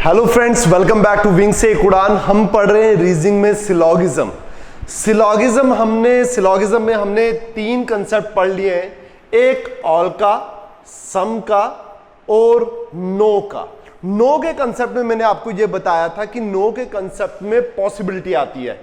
Hello friends, welcome back to wing से एक उड़ान। हम पढ़ रहे हैं रीजनिंग में सिलोगिज्म। सिलोगिज्म में हमने तीन कंसेप्ट पढ़ लिए हैं, एक ऑल का, सम का और नो का। नो के कंसेप्ट में मैंने आपको यह बताया था कि नो के कंसेप्ट में पॉसिबिलिटी आती है।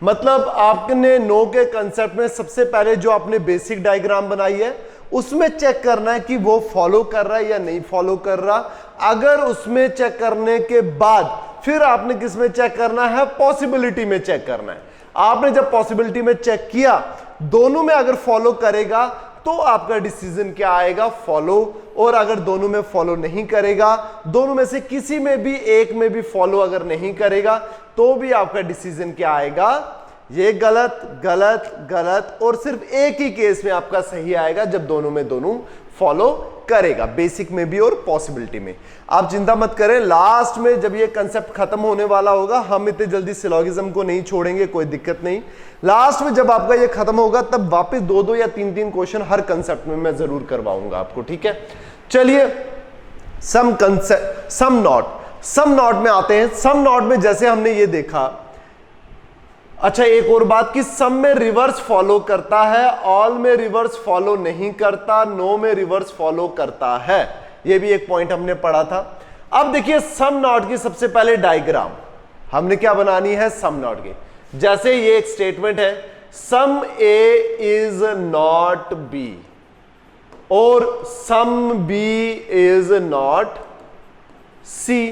मतलब आपने नो के कंसेप्ट में सबसे पहले जो आपने बेसिक डायग्राम बनाई है उसमें चेक करना है कि वो फॉलो कर रहा है या नहीं फॉलो कर रहा। अगर उसमें चेक करने के बाद फिर आपने किस में चेक करना है, पॉसिबिलिटी में चेक करना है। आपने जब पॉसिबिलिटी में चेक किया, दोनों में अगर फॉलो करेगा तो आपका डिसीजन क्या आएगा, फॉलो। और अगर दोनों में फॉलो नहीं करेगा, दोनों में से किसी में भी एक में भी फॉलो अगर नहीं करेगा, तो भी आपका डिसीजन क्या आएगा, ये गलत गलत गलत। और सिर्फ एक ही केस में आपका सही आएगा जब दोनों में दोनों फॉलो करेगा, बेसिक में भी और पॉसिबिलिटी में। आप चिंता मत करें, लास्ट में जब ये कंसेप्ट खत्म होने वाला होगा, हम इतने जल्दी सिलोगिज्म को नहीं छोड़ेंगे, कोई दिक्कत नहीं। लास्ट में जब आपका ये खत्म होगा तब वापस दो या तीन क्वेश्चन हर कंसेप्ट में मैं जरूर करवाऊंगा आपको, ठीक है। चलिए सम नॉट में आते हैं। सम नॉट में जैसे हमने ये देखा, अच्छा एक और बात कि सम में रिवर्स फॉलो करता है, ऑल में रिवर्स फॉलो नहीं करता, नो में रिवर्स फॉलो करता है। ये भी एक पॉइंट हमने पढ़ा था। अब देखिए सम नॉट की सबसे पहले डायग्राम हमने क्या बनानी है, सम नॉट की। जैसे ये एक स्टेटमेंट है, सम ए इज नॉट बी और सम बी इज नॉट सी।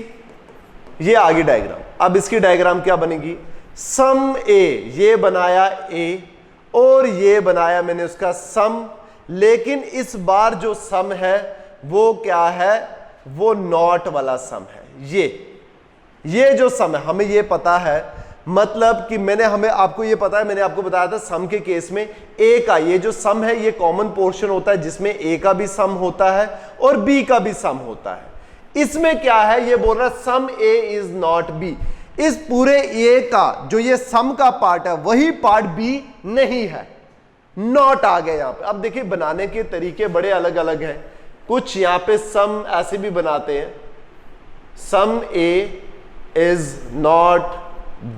ये आगे डायग्राम। अब इसकी डायग्राम क्या बनेगी, सम ए, ये बनाया ए और ये बनाया मैंने उसका सम, लेकिन इस बार जो सम है वो क्या है, वो नॉट वाला सम है। ये जो सम है हमें ये पता है, मतलब कि हमें आपको ये पता है, मैंने आपको बताया था सम के केस में ए का ये जो सम है ये कॉमन पोर्शन होता है जिसमें ए का भी सम होता है और बी का भी सम होता है। इसमें क्या है, ये बोल रहा है सम ए इज नॉट बी। इस पूरे ए का जो ये सम का पार्ट है वही पार्ट बी नहीं है, नॉट आ गया यहां पे। अब देखिए बनाने के तरीके बड़े अलग अलग हैं। कुछ यहां पे सम ऐसे भी बनाते हैं, सम ए इज नॉट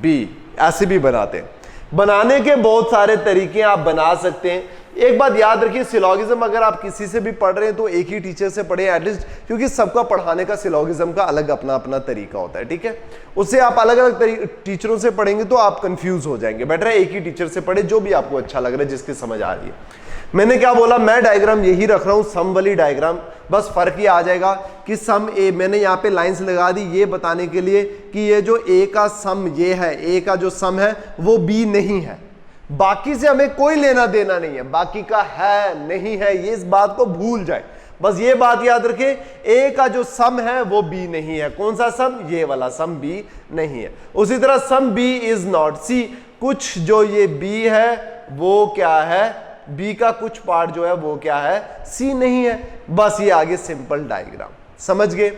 बी, ऐसे भी बनाते हैं। बनाने के बहुत सारे तरीके आप बना सकते हैं। एक बात याद रखिए, सिलोगिज्म अगर आप किसी से भी पढ़ रहे हैं तो एक ही टीचर से पढ़े एटलीस्ट, क्योंकि सबका पढ़ाने का सिलोगिज्म का अलग अपना अपना तरीका होता है, ठीक है। उससे आप अलग अलग टीचरों से पढ़ेंगे तो आप कंफ्यूज हो जाएंगे। बेटर है एक ही टीचर से पढ़े जो भी आपको अच्छा लग रहा है, जिसकी समझ आ रही है। मैंने क्या बोला, मैं डायग्राम यही रख रहा हूं, सम वाली डायग्राम। बस फर्क ये आ जाएगा कि सम ए, मैंने यहां पे लाइंस लगा दी ये बताने के लिए कि ये जो ए का सम ये है, ए का जो सम है वो बी नहीं है। बाकी से हमें कोई लेना देना नहीं है, बाकी का है नहीं है, ये इस बात को भूल जाए। बस ये बात याद रखें, ए का जो सम है वो बी नहीं है। कौन सा सम, ये वाला सम बी नहीं है। उसी तरह सम बी इज नॉट सी, कुछ जो ये बी है वो क्या है, बी का कुछ पार्ट जो है वो क्या है, सी नहीं है। बस ये आगे सिंपल डायग्राम, समझ गए।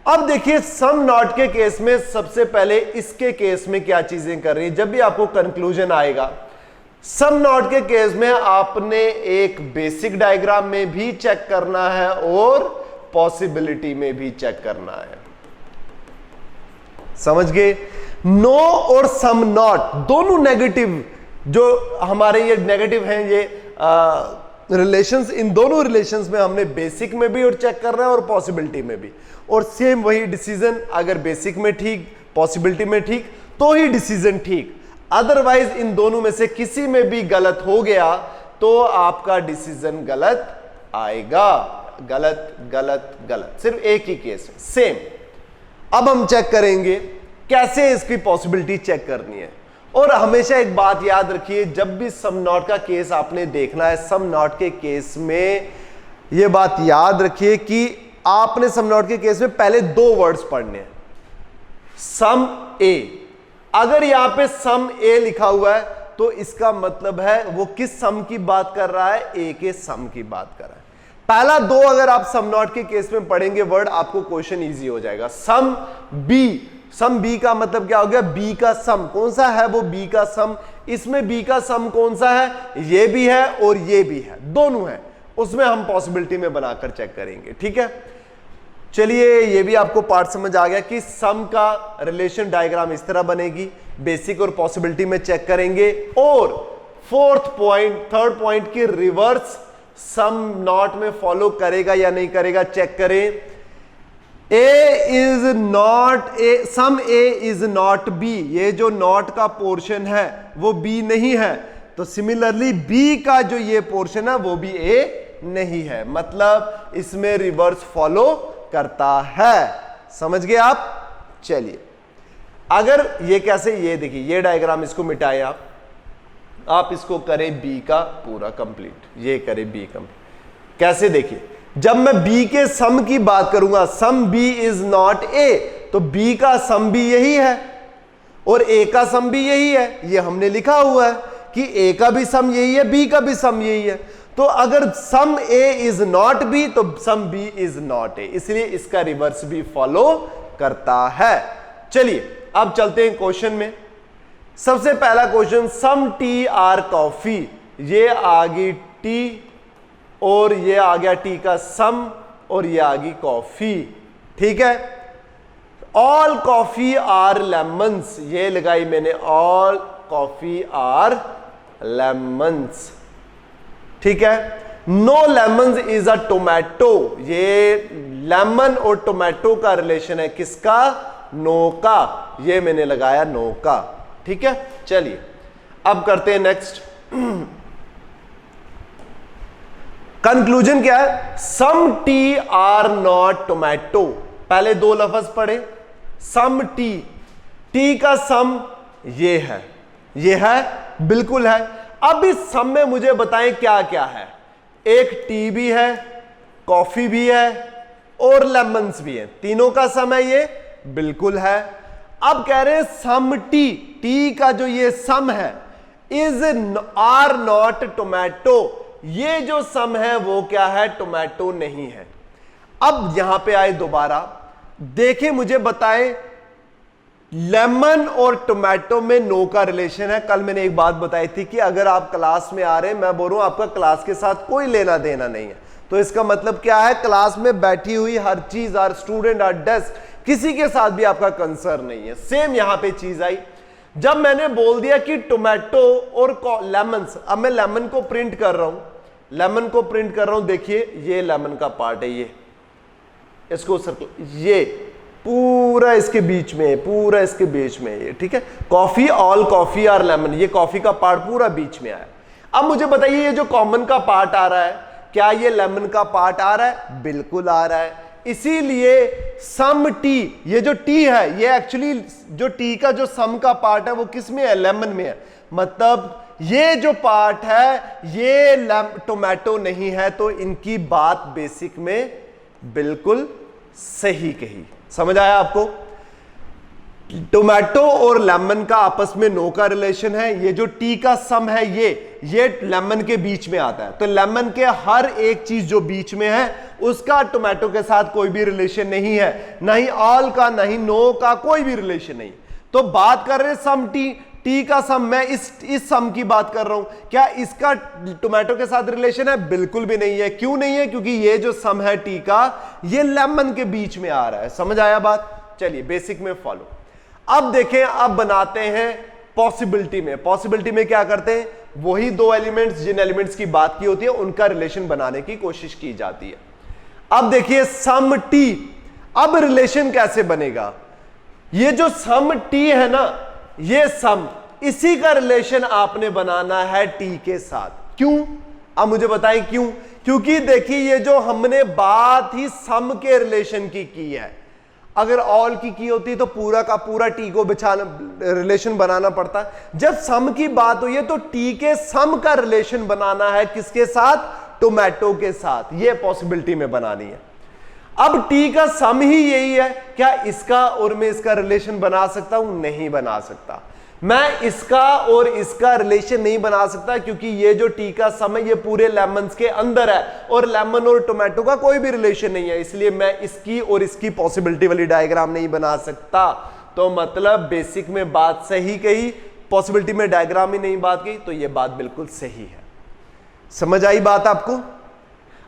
अब देखिए सम नॉट के केस में सबसे पहले इसके केस में क्या चीजें कर रही है। जब भी आपको कंक्लूजन आएगा सम नॉट के केस में, आपने एक बेसिक डायग्राम में भी चेक करना है और पॉसिबिलिटी में भी चेक करना है, समझ गए। नो और सम नॉट दोनों नेगेटिव, जो हमारे ये नेगेटिव हैं, ये रिलेशंस, इन दोनों रिलेशंस में हमने बेसिक में भी और चेक करना है और पॉसिबिलिटी में भी। और सेम वही डिसीजन, अगर बेसिक में ठीक, पॉसिबिलिटी में ठीक, तो ही डिसीजन ठीक। अदरवाइज इन दोनों में से किसी में भी गलत हो गया तो आपका डिसीजन गलत आएगा। गलत गलत गलत, सिर्फ एक ही केस है, सेम। अब हम चेक करेंगे कैसे इसकी पॉसिबिलिटी चेक करनी है। और हमेशा एक बात याद रखिए, जब भी सम नॉट का केस आपने देखना है, सम नॉट के केस में यह बात याद रखिए कि आपने सम नॉट के केस में पहले दो वर्ड्स पढ़ने हैं, सम ए। अगर यहां पे सम ए लिखा हुआ है तो इसका मतलब है वो किस सम की बात कर रहा है, ए के सम की बात कर रहा है। पहला दो अगर आप सम नॉट के केस में पढ़ेंगे वर्ड, आपको क्वेश्चन इजी हो जाएगा। सम बी का मतलब क्या हो गया, बी का सम कौन सा है, वो बी का सम। इसमें बी का सम कौन सा है, ये भी है और ये भी है, दोनों है। उसमें हम पॉसिबिलिटी में बनाकर चेक करेंगे, ठीक है। चलिए ये भी आपको पार्ट समझ आ गया कि सम का रिलेशन डायग्राम इस तरह बनेगी, बेसिक और पॉसिबिलिटी में चेक करेंगे। और थर्ड पॉइंट की रिवर्स सम नॉट में फॉलो करेगा या नहीं करेगा चेक करें। A is not A, some A is not B, ये जो नॉट का पोर्शन है वो बी नहीं है, तो सिमिलरली बी का जो ये पोर्शन है वो भी ए नहीं है, मतलब इसमें रिवर्स फॉलो करता है। समझ गए आप? चलिए अगर ये कैसे, ये देखिए ये डायग्राम, इसको मिटाएं आप इसको करें बी का पूरा कंप्लीट, ये करें बी कंप्लीट। कैसे देखिए, जब मैं b के सम की बात करूंगा, सम b इज नॉट a, तो b का सम भी यही है और a का सम भी यही है। ये हमने लिखा हुआ है कि a का भी सम यही है, b का भी सम यही है। तो अगर सम a इज नॉट b तो सम b इज नॉट a, इसलिए इसका रिवर्स भी फॉलो करता है। चलिए अब चलते हैं क्वेश्चन में। सबसे पहला question, some T R coffee, ये आ गई टी और ये आ गया टी का सम और ये आ गई कॉफी, ठीक है। ऑल कॉफी आर लेमन्स, ये लगाई मैंने, ऑल कॉफी आर लेमन्स, ठीक है। No lemons is a tomato, ये लेमन और टोमेटो का रिलेशन है किसका? नो का, ये मैंने लगाया नो का, ठीक है। चलिए अब करते हैं नेक्स्ट। कंक्लूजन क्या है? Some T R not tomato, पहले दो लफ्ज पढ़े, सम टी, टी का सम ये है, ये है, बिल्कुल है। अब इस सम में मुझे बताएं क्या क्या है। एक टी भी है, कॉफी भी है और लेमन्स भी है, तीनों का सम है, ये बिल्कुल है। अब कह रहे हैं सम टी, टी का जो ये सम है, इज आर नॉट टोमेटो, ये जो सम है वो क्या है? टोमेटो नहीं है। अब यहां पे आए दोबारा, देखें मुझे बताएं लेमन और टोमेटो में नो का रिलेशन है। कल मैंने एक बात बताई थी कि अगर आप क्लास में आ रहे हैं, मैं बोल रहा हूं आपका क्लास के साथ कोई लेना देना नहीं है, तो इसका मतलब क्या है? क्लास में बैठी हुई हर चीज, हर स्टूडेंट, हर डेस्क, किसी के साथ भी आपका कंसर्न नहीं है। सेम यहां पे चीज आई, जब मैंने बोल दिया कि टोमेटो और लेमन्स, अब मैं लेमन को प्रिंट कर रहा हूं, लेमन को प्रिंट कर रहा हूं, देखिए ये लेमन का पार्ट है, ये इसको सर्कल, ये पूरा इसके बीच में है, पूरा इसके बीच में है ये, ठीक है। Coffee, all coffee are lemon, ये कॉफी का पार्ट पूरा बीच में आया। अब मुझे बताइए ये जो कॉमन का पार्ट आ रहा है, क्या ये लेमन का पार्ट आ रहा है? बिल्कुल आ रहा है। इसीलिए सम टी, ये जो टी है, ये एक्चुअली जो टी का जो सम का पार्ट है वो किस में है? लेमन में है। मतलब ये जो पार्ट है ये टोमेटो नहीं है, तो इनकी बात बेसिक में बिल्कुल सही कही। समझ आया आपको? टोमेटो और लेमन का आपस में नो का रिलेशन है। ये जो टी का सम है ये लेमन के बीच में आता है, तो लेमन के हर एक चीज जो बीच में है उसका टोमेटो के साथ कोई भी रिलेशन नहीं है, ना ही ऑल का, ना ही नो का, कोई भी रिलेशन नहीं। तो बात कर रहे हैं सम टी, टी का सम, मैं इस सम की बात कर रहा हूं, क्या इसका टोमेटो के साथ रिलेशन है? बिल्कुल भी नहीं है। क्यों नहीं है? क्योंकि ये जो सम है टी का, ये लेमन के बीच में आ रहा है। समझ आया बात? चलिए बेसिक में फॉलो। अब देखें, अब बनाते हैं पॉसिबिलिटी में। पॉसिबिलिटी में क्या करते हैं? वही दो एलिमेंट्स, जिन एलिमेंट्स की बात की होती है उनका रिलेशन बनाने की कोशिश की जाती है। अब देखिए सम टी, अब रिलेशन कैसे बनेगा? ये जो सम टी है ना, ये सम, इसी का रिलेशन आपने बनाना है टी के साथ। क्यों? अब मुझे बताएं क्यों? क्योंकि देखिए ये जो हमने बात ही सम के रिलेशन की है, अगर ऑल की होती तो पूरा का पूरा टी को रिलेशन बनाना पड़ता। जब सम की बात हुई है तो टी के सम का रिलेशन बनाना है किसके साथ? टोमेटो के साथ। ये पॉसिबिलिटी में बनानी है। अब टी का सम ही यही है, क्या इसका और मैं इसका रिलेशन बना सकता हूं? नहीं बना सकता। मैं इसका और इसका रिलेशन नहीं बना सकता क्योंकि ये जो टी का सम है ये पूरे लेमन्स के अंदर है और लेमन और टोमेटो का कोई भी रिलेशन नहीं है, इसलिए मैं इसकी और इसकी पॉसिबिलिटी वाली डायग्राम नहीं बना सकता। तो मतलब बेसिक में बात सही कही, पॉसिबिलिटी में डायग्राम ही नहीं बात की, तो ये बात बिल्कुल सही है। समझ आई बात आपको?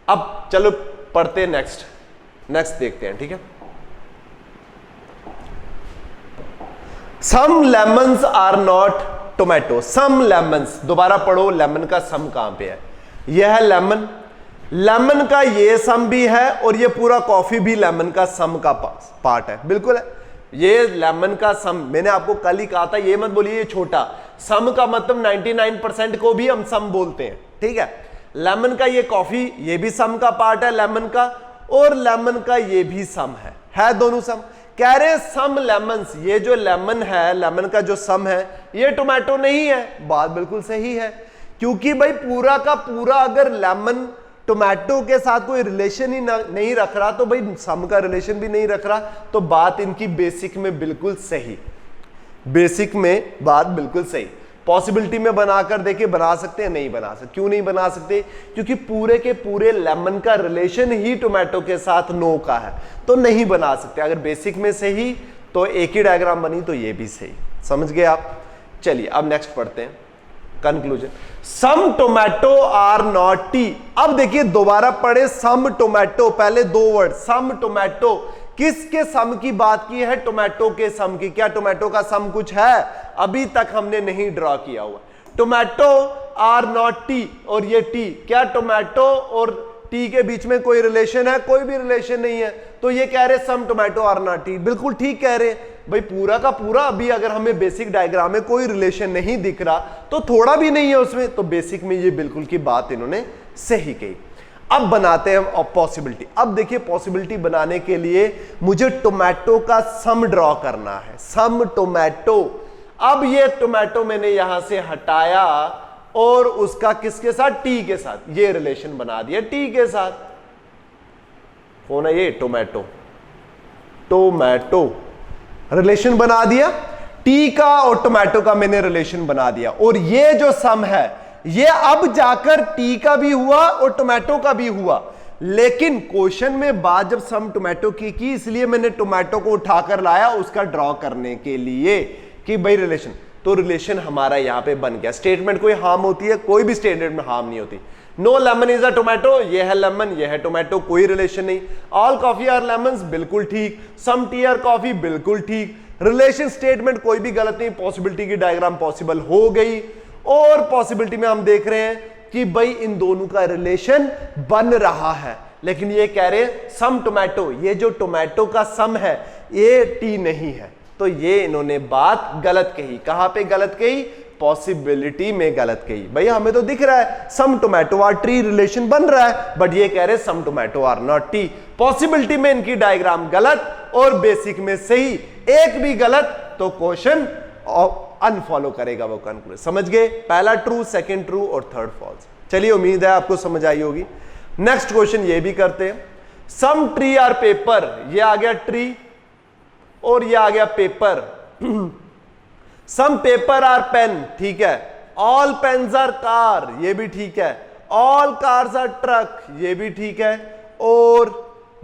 अब चलो पढ़ते नेक्स्ट। नेक्स्ट देखते हैं, ठीक है। Some lemons are not tomato, some lemons, दोबारा पढ़ो लेमन का सम कहां पे है, यह है लेमन, लेमन का ये सम भी है और ये पूरा कॉफी भी लेमन का सम का पार्ट है, बिल्कुल है। ये लेमन का सम, मैंने आपको कल ही कहा था, ये मत बोलिए ये छोटा, सम का मतलब 99% को भी हम सम बोलते हैं, ठीक है। लेमन का ये कॉफी, ये भी सम का पार्ट है लेमन का, और लेमन का ये भी सम है दोनों सम। कह रहे सम लेमन्स, ये जो लेमन है, लेमन का जो सम है ये टोमेटो नहीं है। बात बिल्कुल सही है, क्योंकि भाई पूरा का पूरा अगर लेमन टोमेटो के साथ कोई रिलेशन ही नहीं रख रहा तो भाई सम का रिलेशन भी नहीं रख रहा, तो बात इनकी बेसिक में बिल्कुल सही, बेसिक में बात बिल्कुल सही। पॉसिबिलिटी में बनाकर देखिए बना सकते हैं, नहीं बना सकते। क्यों नहीं बना सकते? क्योंकि पूरे के पूरे लेमन का रिलेशन ही टोमेटो के साथ नो का है, तो नहीं बना सकते। अगर बेसिक में सही तो एक ही डायग्राम बनी, तो ये भी सही। समझ गए आप? चलिए अब नेक्स्ट पढ़ते हैं, conclusion. Some tomato are not tea. अब देखिए दोबारा पढ़े, सम टोमेटो, पहले दो वर्ड सम टोमेटो, किसके सम की बात की है? टोमेटो के सम की। क्या टोमेटो का सम कुछ है? अभी तक हमने नहीं ड्रॉ किया हुआ। टोमेटो आर नॉट टी, और ये टी, क्या टोमेटो और टी के बीच में कोई रिलेशन है? कोई भी रिलेशन नहीं है। तो ये कह रहे some tomato are not T, बिल्कुल ठीक कह रहे भाई। पूरा का पूरा अभी अगर हमें बेसिक डायग्राम में कोई रिलेशन नहीं दिख रहा तो थोड़ा भी नहीं है उसमें, तो बेसिक में ये बिल्कुल की बात इन्होंने सही कही। अब बनाते हैं पॉसिबिलिटी। अब देखिए पॉसिबिलिटी बनाने के लिए मुझे टोमेटो का सम ड्रॉ करना है, सम टोमेटो। अब ये टोमेटो मैंने यहां से हटाया और उसका किसके साथ? टी के साथ, ये रिलेशन बना दिया टी के साथ। कौन है ये? टोमेटो, टोमेटो रिलेशन बना दिया, टी का और टोमेटो का मैंने रिलेशन बना दिया। और ये जो सम है ये अब जाकर टी का भी हुआ और टोमेटो का भी हुआ। लेकिन क्वेश्चन में बात जब सम टोमेटो की इसलिए मैंने टोमेटो को उठाकर लाया उसका ड्रॉ करने के लिए कि भाई रिलेशन, तो रिलेशन हमारा यहां पे बन गया। स्टेटमेंट कोई हार्म होती है? कोई भी स्टेटमेंट में हार्म नहीं होती। No lemon is a tomato, ये है लेमन, ये है टोमेटो, कोई रिलेशन नहीं। ऑल कॉफी आर लेमन्स, बिल्कुल ठीक। सम टी आर कॉफी, बिल्कुल ठीक। रिलेशन स्टेटमेंट कोई भी गलत नहीं। पॉसिबिलिटी की डायग्राम पॉसिबल हो गई। और पॉसिबिलिटी में हम देख रहे हैं कि भाई इन दोनों का रिलेशन बन रहा है। लेकिन ये कह रहे हैं सम टोमेटो, ये जो टोमेटो का सम है ये टी नहीं है। तो ये इन्होंने बात गलत कही। कहां पे गलत कही? पॉसिबिलिटी में गलत कही। भाई हमें तो दिख रहा है some tomato are T relation बन रहा है, बट ये कह रहे some tomato are not T. Possibility में इनकी डायग्राम गलत और बेसिक में सही। एक भी गलत तो क्वेश्चन अनफॉलो करेगा वो कंक्लूजन। समझ गए? पहला ट्रू, सेकंड ट्रू और थर्ड फॉल्स। चलिए उम्मीद है आपको समझ आई होगी। नेक्स्ट क्वेश्चन ये भी करते हैं। सम ट्री आर पेपर, ये आ गया ट्री और ये आ गया paper. Some paper are pen, ठीक है। ऑल पेन्स आर कार, ये भी ठीक है। ऑल कार्स आर ट्रक, ये भी ठीक है। और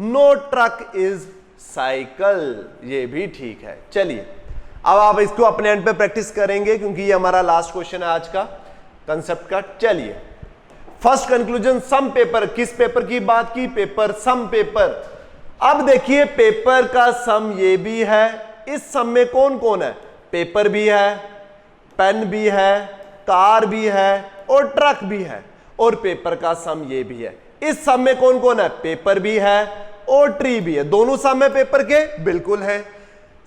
नो ट्रक इज साइकिल, ये भी ठीक है। चलिए अब आप इसको अपने एंड पे प्रैक्टिस करेंगे क्योंकि ये हमारा लास्ट क्वेश्चन है आज का कंसेप्ट का। चलिए फर्स्ट कंक्लूजन, सम पेपर, किस पेपर की बात की? Paper, some paper. अब देखिए पेपर का सम ये भी है। इस सम में कौन कौन है? पेपर भी है, पेन भी है, कार भी है और ट्रक भी है। और पेपर का सम ये भी है। इस सम में कौन कौन है? पेपर भी है और ट्री भी है। दोनों सम है पेपर के, बिल्कुल है।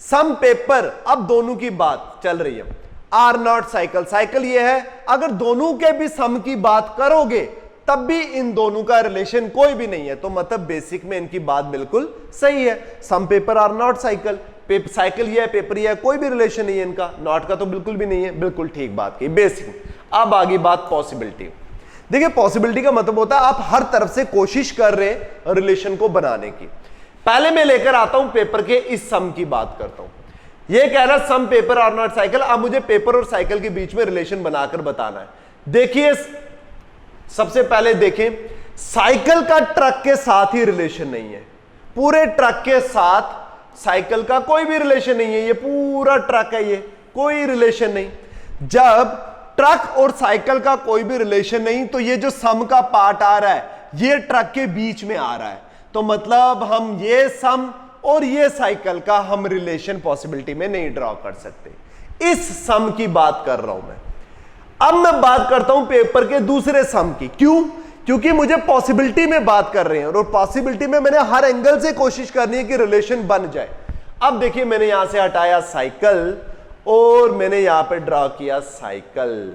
सम पेपर, अब दोनों की बात चल रही है। आर नॉट साइकिल, साइकिल ये है। अगर दोनों के भी सम की बात करोगे तब भी इन दोनों का रिलेशन कोई भी नहीं है, तो मतलब बेसिक में इनकी बात बिल्कुल सही है। Some paper are not cycle, cycle ये है, पेपर ये है, कोई भी रिलेशन नहीं है इनका। नॉट का तो बिल्कुल भी नहीं है, बिल्कुल ठीक बात की बेसिक। अब आगे बात पॉसिबिलिटी। देखिए पॉसिबिलिटी का मतलब होता है आप हर तरफ से कोशिश कर रहे हैं रिलेशन को बनाने की। पहले मैं लेकर आता हूं पेपर के इस सम की बात करता हूं। ये कह रहा सम पेपर आर नॉट साइकिल। अब मुझे पेपर और साइकिल के बीच में रिलेशन बनाकर बताना है। देखिए सबसे पहले देखें, साइकिल का ट्रक के साथ ही रिलेशन नहीं है। पूरे ट्रक के साथ साइकिल का कोई भी रिलेशन नहीं है। ये पूरा ट्रक है, ये कोई रिलेशन नहीं। जब ट्रक और साइकिल का कोई भी रिलेशन नहीं, तो ये जो सम का पार्ट आ रहा है ये ट्रक के बीच में आ रहा है। तो मतलब हम ये सम और ये साइकिल का हम रिलेशन पॉसिबिलिटी में नहीं ड्रॉ कर सकते। इस सम की बात कर रहा हूं मैं। अब मैं बात करता हूं पेपर के दूसरे सम की। क्यों? क्योंकि मुझे पॉसिबिलिटी में बात कर रहे हैं और पॉसिबिलिटी में मैंने हर एंगल से कोशिश करनी है कि रिलेशन बन जाए। अब देखिए, मैंने यहां से हटाया साइकिल और मैंने यहां पे ड्रॉ किया साइकिल,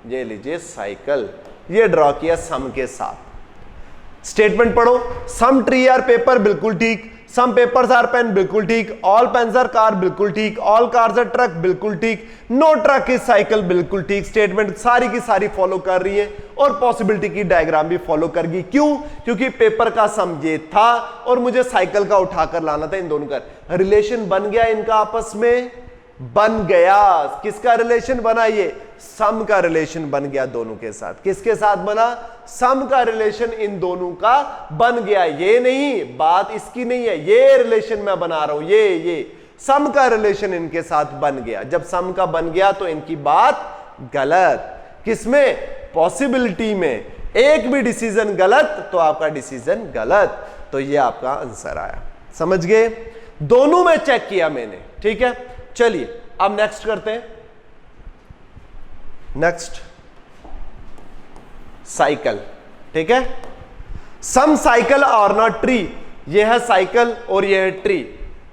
ये लीजिए साइकिल, ये ड्रॉ किया सम के साथ। स्टेटमेंट पढ़ो, सम ट्री आर पेपर, बिल्कुल ठीक। सम पेपर्स आर पेन, बिल्कुल ठीक। ऑल पेन्स आर कार, बिल्कुल ठीक। ऑल कार्स आर ट्रक, बिल्कुल ठीक। नो ट्रक इज साइकिल, बिल्कुल ठीक। स्टेटमेंट सारी की सारी फॉलो कर रही है और पॉसिबिलिटी की डायग्राम भी फॉलो कर गई। क्यों? क्योंकि पेपर का सम ये था और मुझे साइकिल का उठाकर लाना था। इन दोनों का रिलेशन बन गया, इनका आपस में बन गया। किसका रिलेशन बना? ये सम का रिलेशन बन गया दोनों के साथ। किसके साथ बना? सम का रिलेशन इन दोनों का बन गया। ये नहीं, बात इसकी नहीं है, ये रिलेशन मैं बना रहा हूं, ये सम का रिलेशन इनके साथ बन गया। जब सम का बन गया तो इनकी बात गलत। किसमें? पॉसिबिलिटी में। एक भी डिसीजन गलत तो आपका डिसीजन गलत। तो ये आपका आंसर आया। समझ गए? दोनों में चेक किया मैंने, ठीक है। चलिए अब नेक्स्ट करते हैं। नेक्स्ट साइकिल, ठीक है। सम साइकिल आर नॉट ट्री, ये है साइकिल और ये है ट्री।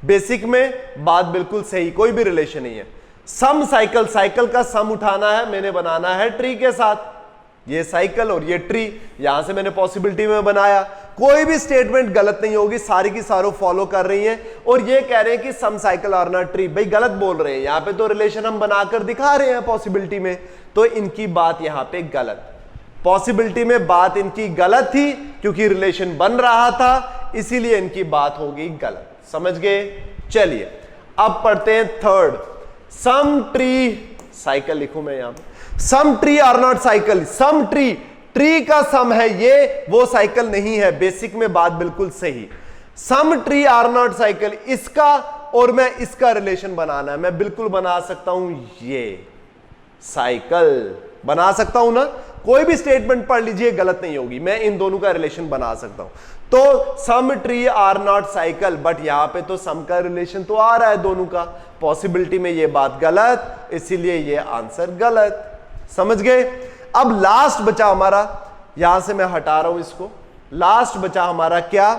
बेसिक में बात बिल्कुल सही, कोई भी रिलेशन नहीं है। सम साइकिल, साइकिल का सम उठाना है, मैंने बनाना है ट्री के साथ। ये साइकिल और ये ट्री, यहां से मैंने पॉसिबिलिटी में बनाया। कोई भी स्टेटमेंट गलत नहीं होगी, सारी की सारों फॉलो कर रही हैं। और ये कह रहे हैं कि सम साइकिल आर नॉट ट्री, भाई गलत बोल रहे हैं। यहां पे तो रिलेशन हम बनाकर दिखा रहे हैं पॉसिबिलिटी में, तो इनकी बात यहां पे गलत। पॉसिबिलिटी में बात इनकी गलत थी क्योंकि रिलेशन बन रहा था, इसीलिए इनकी बात होगी गलत। समझ गए? चलिए अब पढ़ते हैं थर्ड। सम ट्री, साइकिल लिखूं मैं यहां पे, some tree are not cycle. Some tree, tree का सम है ये, वो साइकिल नहीं है। बेसिक में बात बिल्कुल सही। सम ट्री आर नॉट साइकिल, इसका और मैं इसका रिलेशन बनाना है। मैं बिल्कुल बना सकता हूं, ये साइकिल बना सकता हूं ना। कोई भी स्टेटमेंट पढ़ लीजिए, गलत नहीं होगी। मैं इन दोनों का रिलेशन बना सकता हूं। तो some tree are not cycle, but यहां पे तो सम का रिलेशन तो आ रहा है दोनों का। पॉसिबिलिटी में ये बात गलत, इसीलिए ये आंसर गलत। समझ गए? अब लास्ट बचा हमारा, यहां से मैं हटा रहा हूं इसको। लास्ट बचा हमारा क्या?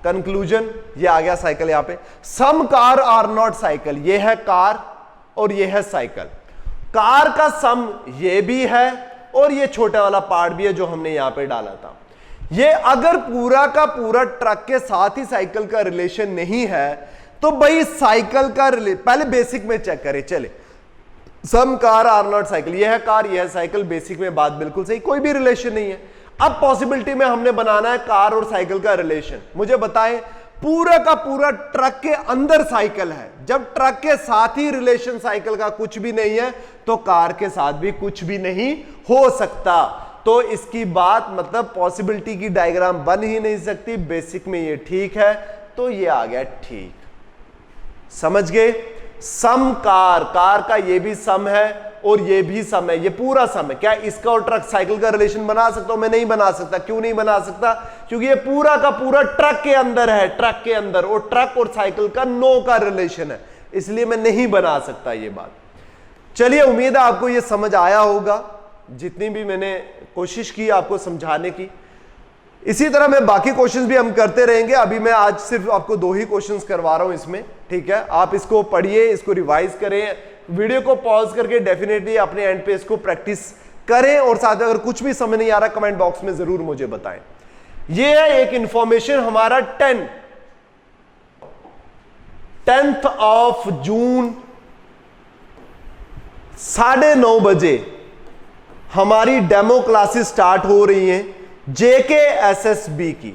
कंक्लूजन। ये आ गया साइकिल यहां पे। सम कार आर नॉट साइकिल, ये है कार और ये है साइकिल। कार का सम ये भी है और ये छोटा वाला पार्ट भी है जो हमने यहां पे डाला था। ये अगर पूरा का पूरा ट्रक के साथ ही साइकिल का रिलेशन नहीं है तो भाई साइकिल का पहले बेसिक में चेक करें। चले, सम कार आर नॉट साइकिल, ये है कार, ये है साइकिल। बेसिक में बात बिल्कुल सही, कोई भी रिलेशन नहीं है। अब पॉसिबिलिटी में हमने बनाना है कार और साइकिल का रिलेशन। मुझे बताएं, पूरा का पूरा ट्रक के अंदर साइकिल है। जब ट्रक के साथ ही रिलेशन साइकिल का कुछ भी नहीं है तो कार के साथ भी कुछ भी नहीं हो सकता। तो इसकी बात मतलब पॉसिबिलिटी की डायग्राम बन ही नहीं सकती। बेसिक में ये ठीक है, तो ये आ गया ठीक। समझ गए? सम कार, कार का ये भी सम है और ये भी सम है, ये पूरा सम है। क्या इसका और ट्रक साइकिल का रिलेशन बना सकता हूं? मैं नहीं बना सकता। क्यों नहीं बना सकता? क्योंकि ये पूरा का पूरा ट्रक के अंदर है, ट्रक के अंदर, और ट्रक और साइकिल का नो का रिलेशन है, इसलिए मैं नहीं बना सकता ये बात। चलिए, उम्मीद है आपको ये समझ आया होगा, जितनी भी मैंने कोशिश की आपको समझाने की। इसी तरह मैं बाकी क्वेश्चंस भी हम करते रहेंगे। अभी मैं आज सिर्फ आपको 2 ही क्वेश्चंस करवा रहा हूं इसमें, ठीक है। आप इसको पढ़िए, इसको रिवाइज करें, वीडियो को पॉज करके डेफिनेटली अपने एंड पे इसको प्रैक्टिस करें, और साथ में अगर कुछ भी समझ नहीं आ रहा कमेंट बॉक्स में जरूर मुझे बताएं। ये है एक इंफॉर्मेशन हमारा 10th ऑफ जून 9:30 बजे हमारी डेमो क्लासेस स्टार्ट हो रही हैं JKSSB की,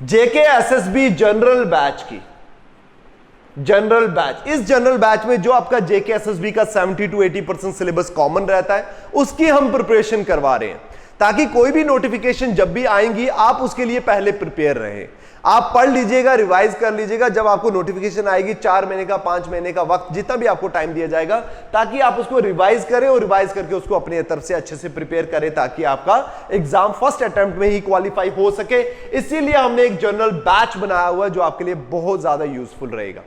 JKSSB जनरल बैच की। जनरल बैच, इस जनरल बैच में जो आपका JKSSB का 70 to 80% सिलेबस कॉमन रहता है, उसकी हम प्रिपरेशन करवा रहे हैं। ताकि कोई भी नोटिफिकेशन जब भी आएंगी आप उसके लिए पहले प्रिपेयर रहें। आप पढ़ लीजिएगा, रिवाइज कर लीजिएगा, जब आपको नोटिफिकेशन आएगी 4 महीने का, 5 महीने का वक्त, जितना भी आपको टाइम दिया जाएगा, ताकि आप उसको रिवाइज करें और रिवाइज करके उसको अपनी तरफ से अच्छे से प्रिपेयर करें, ताकि आपका एग्जाम फर्स्ट अटेम्प्ट में ही क्वालिफाई हो सके। इसीलिए हमने एक जनरल बैच बनाया हुआ है जो आपके लिए बहुत ज्यादा यूजफुल रहेगा।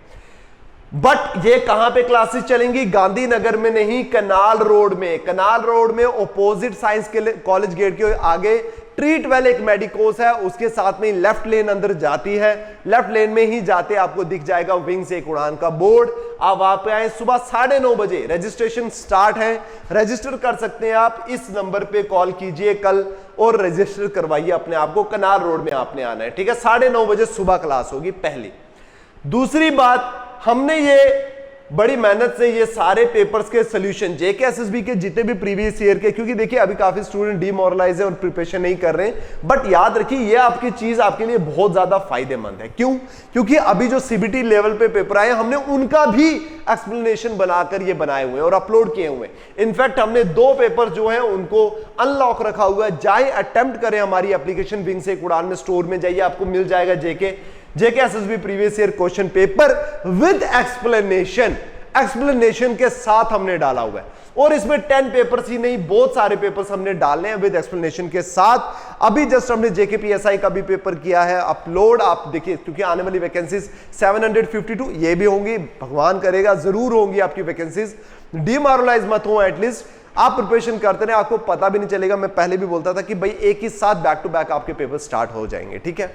बट ये कहां पे क्लासेस चलेंगी? गांधीनगर में नहीं, कनाल रोड में। कनाल रोड में ऑपोजिट साइंस के कॉलेज गेट के आगे ट्रीटवेल एक मेडिकोस है, उसके साथ में लेफ्ट लेन अंदर जाती है। लेफ्ट लेन में ही जाते आपको दिख जाएगा विंग्स एक उड़ान का बोर्ड। आप वहां पे आए, सुबह 9:30 बजे रजिस्ट्रेशन स्टार्ट है। रजिस्टर कर सकते हैं आप, इस नंबर पे कॉल कीजिए कल और रजिस्टर करवाइए अपने आप को। कनाल रोड में आपने आना है, ठीक है। 9:30 बजे सुबह क्लास होगी पहली। दूसरी बात, हमने ये बड़ी मेहनत से ये सारे पेपर्स के सॉल्यूशन जेके एसएसबी के जितने भी प्रीवियस ईयर के, क्योंकि देखिए अभी काफी स्टूडेंट डिमोरलाइज है और प्रिपरेशन नहीं कर रहे हैं, बट याद रखिए ये आपकी चीज आपके लिए बहुत ज्यादा फायदेमंद है। क्यों? क्योंकि अभी जो सीबीटी लेवल पे पेपर आए हमने उनका भी एक्सप्लेनेशन बनाकर ये बनाए हुए हैं और अपलोड किए हुए हैं। इनफैक्ट हमने 2 पेपर जो है उनको अनलॉक रखा हुआ है। जाए अटेम्प्ट करें हमारी एप्लीकेशन विंग से एक उड़ान में, स्टोर में जाइए, आपको मिल जाएगा जेके SSB previous year question paper with explanation के साथ हमने डाला हुआ है। और इसमें 10 पेपर्स ही नहीं, बहुत सारे पेपर्स हमने डाले हैं विद एक्सप्लेनेशन के साथ। अभी जस्ट हमने जेकेपीएसआई का भी पेपर किया है अपलोड, आप देखिए, क्योंकि आने वाली वैकेंसीज 752 ये भी होंगी, भगवान करेगा जरूर होंगी आपकी वैकेंसीज। डिमोरलाइज मत हो, एटलीस्ट आप प्रिपरेशन करते रहे, आपको पता भी नहीं चलेगा। मैं पहले भी बोलता था कि भाई एक ही साथ बैक टू बैक आपके पेपर स्टार्ट हो जाएंगे, ठीक है।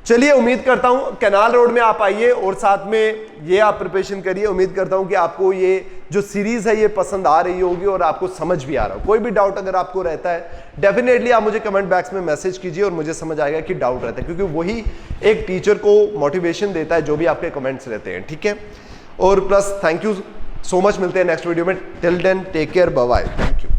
चलिए, उम्मीद करता हूं कनाल रोड में आप आइए और साथ में ये आप प्रिपरेशन करिए। उम्मीद करता हूं कि आपको ये जो सीरीज है ये पसंद आ रही होगी और आपको समझ भी आ रहा हो। कोई भी डाउट अगर आपको रहता है डेफिनेटली आप मुझे कमेंट बॉक्स में मैसेज कीजिए और मुझे समझ आएगा कि डाउट रहता है, क्योंकि वही एक टीचर को मोटिवेशन देता है जो भी आपके कमेंट्स रहते हैं, ठीक है। और plus thank you so much, मिलते हैं नेक्स्ट वीडियो में। Till then take care, bye bye, thank you.